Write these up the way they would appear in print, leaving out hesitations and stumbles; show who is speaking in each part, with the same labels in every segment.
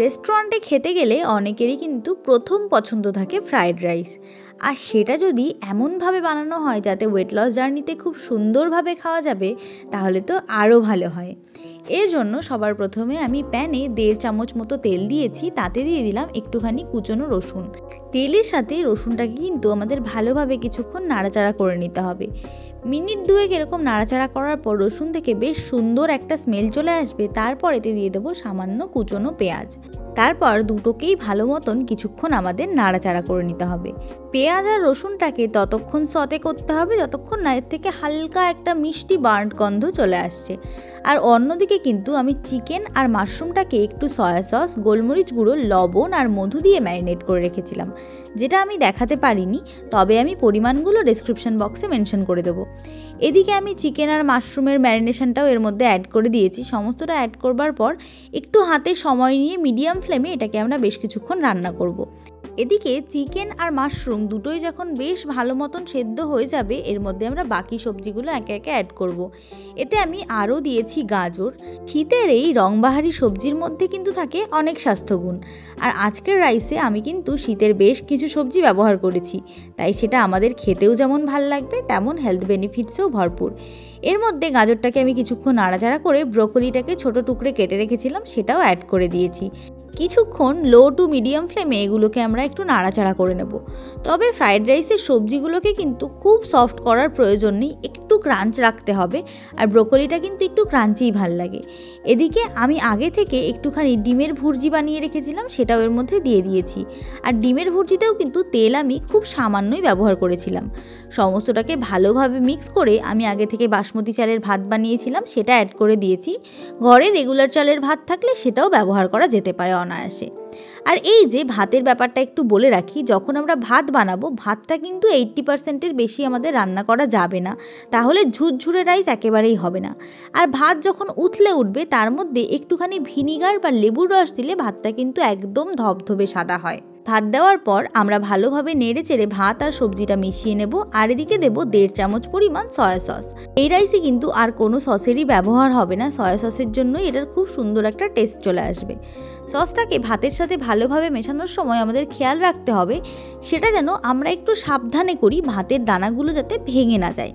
Speaker 1: রেস্টুরেন্টে খেতে গেলে অনেকেরই কিন্তু প্রথম পছন্দ থাকে ফ্রায়েড রাইস, আর সেটা যদি এমনভাবে বানানো হয় যাতে ওয়েট লস জার্নিতে খুব সুন্দরভাবে খাওয়া যাবে তাহলে তো আরও ভালো হয়। এর জন্য সবার প্রথমে আমি প্যানে 1.5 চামচ মতো তেল দিয়েছি, তাতে দিয়ে দিলাম একটুখানি কুচনো রসুন। তেলের সাথে রসুনটাকে কিন্তু আমাদের ভালোভাবে কিছুক্ষণ নাড়াচাড়া করে নিতে হবে। মিনিট 2 এরকম নাড়াচাড়া করার পর রসুন থেকে বেশ সুন্দর একটা স্মেল চলে আসবে। তারপর এতে দিয়ে দেবো সামান্য কুচনো পেঁয়াজ। তারপর দুটোকেই ভালো মতন কিছুক্ষণ আমাদের নাড়াচাড়া করে নিতে হবে। পেঁয়াজ আর রসুনটাকে ততক্ষণ সতে করতে হবে যতক্ষণ না এর থেকে হালকা একটা মিষ্টি বার্ন্ট গন্ধ চলে আসছে। আর অন্যদিকে কিন্তু আমি চিকেন আর মাশরুমটাকে একটু সয়া সস, গোলমরিচ গুঁড়ো, লবণ আর মধু দিয়ে ম্যারিনেট করে রেখেছিলাম, যেটা আমি দেখাতে পারিনি, তবে আমি পরিমাণগুলো ডেসক্রিপশন বক্সে মেনশন করে দেবো। এদিকে আমি চিকেন আর মাশরুমের ম্যারিনেশনটাও এর মধ্যে অ্যাড করে দিয়েছি। সমস্তটা অ্যাড করবার পর একটু হাতে সময় নিয়ে মিডিয়াম ফ্লেমে এটাকে আমরা বেশ কিছুক্ষণ রান্না করব। এদিকে চিকেন আর মাশরুম দুটোই যখন বেশ ভালো মতন সেদ্ধ হয়ে যাবে, এর মধ্যে আমরা বাকি সবজিগুলো একে একে অ্যাড করব। এতে আমি আরও দিয়েছি গাজর। শীতের এই রংবাহারি সবজির মধ্যে কিন্তু থাকে অনেক স্বাস্থ্যগুণ, আর আজকের রাইসে আমি কিন্তু শীতের বেশ কিছু সবজি ব্যবহার করেছি, তাই সেটা আমাদের খেতেও যেমন ভাল লাগবে তেমন হেলথ বেনিফিটসেও ভরপুর। এর মধ্যে গাজরটাকে আমি কিছুক্ষণ নাড়াচাড়া করে ব্রোকলিটাকে ছোট টুকরে কেটে রেখেছিলাম, সেটাও অ্যাড করে দিয়েছি। কিছুক্ষণ লো টু মিডিয়াম ফ্লেমে এগুলোকে আমরা একটু নাড়াচাড়া করে নেব। তবে ফ্রায়েড রাইসের সবজিগুলোকে কিন্তু খুব সফট করার প্রয়োজন নেই, একটু ক্রাঞ্চ রাখতে হবে, আর ব্রোকলিটা কিন্তু একটু ক্রাঞ্চিই ভাল লাগে। এদিকে আমি আগে থেকে একটুখানি ডিমের ভুর্জি বানিয়ে রেখেছিলাম, সেটাও এর মধ্যে দিয়ে দিয়েছি। আর ডিমের ভুর্জিতেও কিন্তু তেল আমি খুব সামান্যই ব্যবহার করেছিলাম। সমস্তটাকে ভালোভাবে মিক্স করে আমি আগে থেকে বাসমতি চালের ভাত বানিয়েছিলাম, সেটা অ্যাড করে দিয়েছি। ঘরে রেগুলার চালের ভাত থাকলে সেটাও ব্যবহার করা যেতে পারে অনায়াসে। আর এই যে ভাতের ব্যাপারটা একটু বলে রাখি, যখন আমরা ভাত বানাবো ভাতটা কিন্তু 80%-এর বেশি আমাদের রান্না করা যাবে না, তাহলে ঝুরঝুরে রাইস একেবারেই হবে না। আর ভাত যখন উতলে উঠবে তার মধ্যে একটুখানি ভিনিগার বা লেবুর রস দিলে ভাতটা কিন্তু একদম ধবধবে সাদা হয়। ভাত দেওয়ার পর আমরা ভালোভাবে নেড়ে চেড়ে ভাত আর সবজিটা মিশিয়ে নেব। আর এদিকে দেবো 1.5 চামচ পরিমাণ সয়া সস। এই রাইসে কিন্তু আর কোনো সসেরই ব্যবহার হবে না, সয়া সসের জন্যই এটার খুব সুন্দর একটা টেস্ট চলে আসবে। সসটাকে ভাতের সাথে ভালোভাবে মেশানোর সময় আমাদের খেয়াল রাখতে হবে সেটা যেন আমরা একটু সাবধানে করি, ভাতের দানাগুলো যাতে ভেঙে না যায়।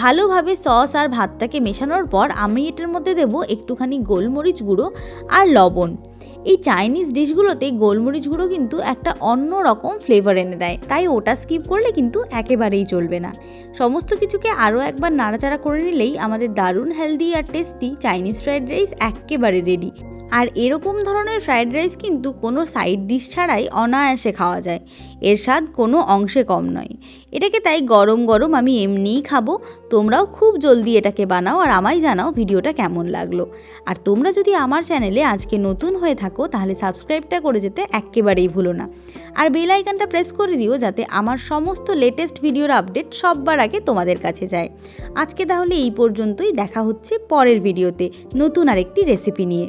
Speaker 1: ভালোভাবে সস আর ভাতটাকে মেশানোর পর আমি এটার মধ্যে দেবো একটুখানি গোলমরিচ গুঁড়ো আর লবণ। এই চাইনিজ ডিশগুলোতে গোলমরিচ গুঁড়ো কিন্তু একটা অন্য রকম ফ্লেভার এনে দেয়, তাই ওটা স্কিপ করলে কিন্তু একেবারেই চলবে না। সমস্ত কিছুকে আরও একবার নাড়াচাড়া করে নিলেই আমাদের দারুণ হেলদি আর টেস্টি চাইনিজ ফ্রাইড রাইস একেবারে রেডি। আর এরকম ধরনের ফ্রাইড রাইস কিন্তু কোনো সাইড ডিশ ছাড়াই অনায়াসে খাওয়া যায়, এর স্বাদ কোনো অংশে কম নয়। এটাকে তাই গরম গরম আমি এমনিই খাবো। তোমরাও খুব জলদি এটাকে বানাও আর আমায় জানাও ভিডিওটা কেমন লাগলো। আর তোমরা যদি আমার চ্যানেলে আজকে নতুন হয়ে থাকো তাহলে সাবস্ক্রাইবটা করে যেতে একেবারেই ভুলো না, আর বেল আইকনটা প্রেস করে দিও যাতে আমার সমস্ত লেটেস্ট ভিডিওর আপডেট সবার আগে তোমাদের কাছে যায়। আজকে তাহলে এই পর্যন্তই, দেখা হচ্ছে পরের ভিডিওতে নতুন আরেকটি রেসিপি নিয়ে।